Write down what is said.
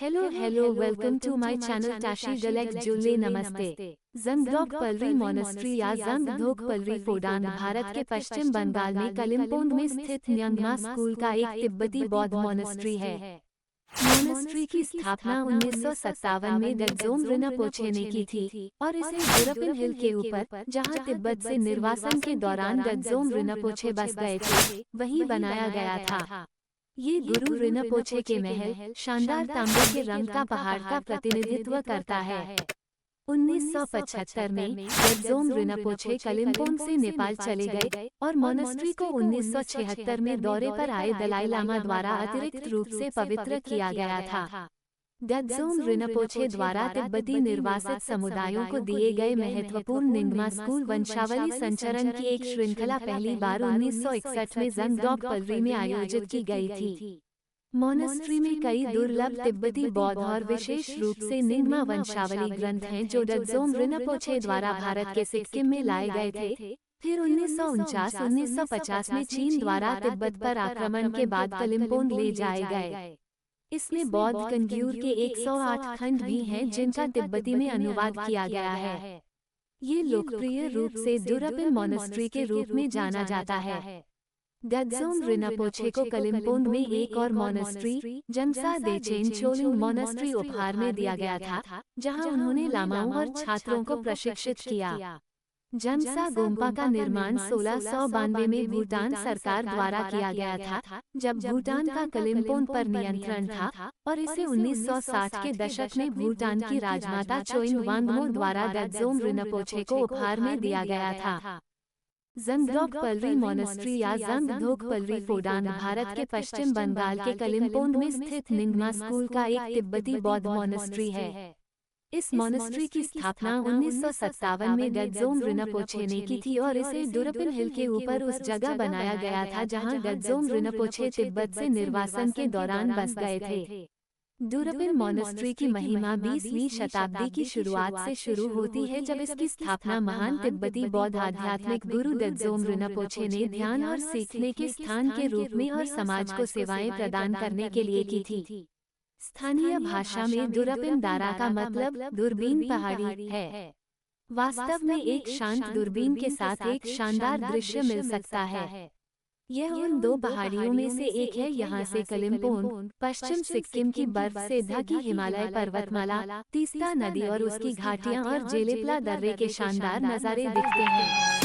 Hello, welcome to my channel Tashi Galek Julle नमस्ते। जंगधोक Palri monastery या जंगधोक पलरी फोडांग भारत के पश्चिम बंगाल में कलिम्पोंग में स्थित न्यंगमा स्कूल का एक तिब्बती बौद्ध मोनेस्ट्री है। मोनेस्ट्री की स्थापना 1957 में गग्जोम रिनपोचे ने की थी और इसे जुरपिन हिल के ऊपर, जहां तिब्बत से निर्वासन के दौरान गग्जोम रिनपोचे बस गए थे, वहीं बनाया गया था। ये गुरु रिनपोचे के महल शानदार तांबे के रंग का पहाड़ का प्रतिनिधित्व करता है। 1975 में गग्जोम रिनपोचे कलिम्पोंग से नेपाल चले गए और मोनेस्ट्री को 1976 में दौरे पर आए दलाई लामा द्वारा अतिरिक्त रूप से पवित्र किया गया था। गग्जोम रिनपोचे द्वारा तिब्बती निर्वासित समुदायों को दिए गए महत्वपूर्ण निंगमा स्कूल वंशावली संचरण की एक श्रृंखला पहली बार 1961 में जंगधोक पलरी में आयोजित की गई थी। मोनेस्ट्री में कई दुर्लभ तिब्बती बौद्ध और विशेष रूप से निंगमा वंशावली ग्रंथ हैं जो गग्जोम रिनपोचे द्वारा भारत के सिक्किम में लाए गए थे। फिर 1949-1950 में चीन द्वारा तिब्बत पर आक्रमण के बाद कलिम्पोंग ले जाए गए। इसमें बौद्ध कंग्यूर के 108 खंड भी हैं जिनका तिब्बती में अनुवाद किया गया है। ये लोकप्रिय रूप से दुरपिन मोनेस्ट्री के रूप में जाना जाता है। गग्जोम रिनपोचे को कलिम्पोंग में एक और मोनेस्ट्री जमसा देचेन चोलिंग मोनेस्ट्री उपहार में दिया गया था, जहां उन्होंने लामाओं और छात्रों को प्रशिक्षित किया। जमसा गोम्पा का निर्माण 1692 में भूटान सरकार द्वारा किया गया था, जब भूटान का कलिम्पोंग पर नियंत्रण था, और इसे 1960 के दशक में भूटान की राजमाता चोइंग वांगमो द्वारा गग्जोम रिनपोचे को उपहार में दिया गया था। जंगधोक पलरी मोनेस्ट्री या जंगधोक पलरी फोडांग भारत के पश्चिम बंगाल के कलिम्पोंग में स्थित निंगमा स्कूल का एक तिब्बती बौद्ध मोनेस्ट्री है। इस मोनेस्ट्री की स्थापना 1957 में गग्जोम रिनपोचे ने की थी और इसे दुरपिन हिल के ऊपर उस जगह बनाया गया था जहां गग्जोम रिनपोचे तिब्बत से निर्वासन के दौरान बस गए थे। दुरपिन मोनेस्ट्री की महिमा 20वीं शताब्दी की शुरुआत से शुरू होती है, जब इसकी स्थापना महान तिब्बती बौद्ध आध्यात्मिक गुरु गग्जोम रिनपोचे ने ध्यान और सीखने के स्थान के रूप में और समाज को सेवाएं प्रदान करने के लिए की थी। स्थानीय भाषा में दुरपिन दारा का मतलब दूरबीन पहाड़ी है। वास्तव में एक शांत दूरबीन के साथ एक शानदार दृश्य मिल सकता है। यह उन दो पहाड़ियों में से एक है। यहाँ से कलिम्पोंग, पश्चिम सिक्किम की बर्फ से ढकी हिमालय पर्वतमाला, तीस्ता नदी और उसकी घाटियाँ और जेलेपला दर्रे के शानदार नज़ारे दिखते हैं।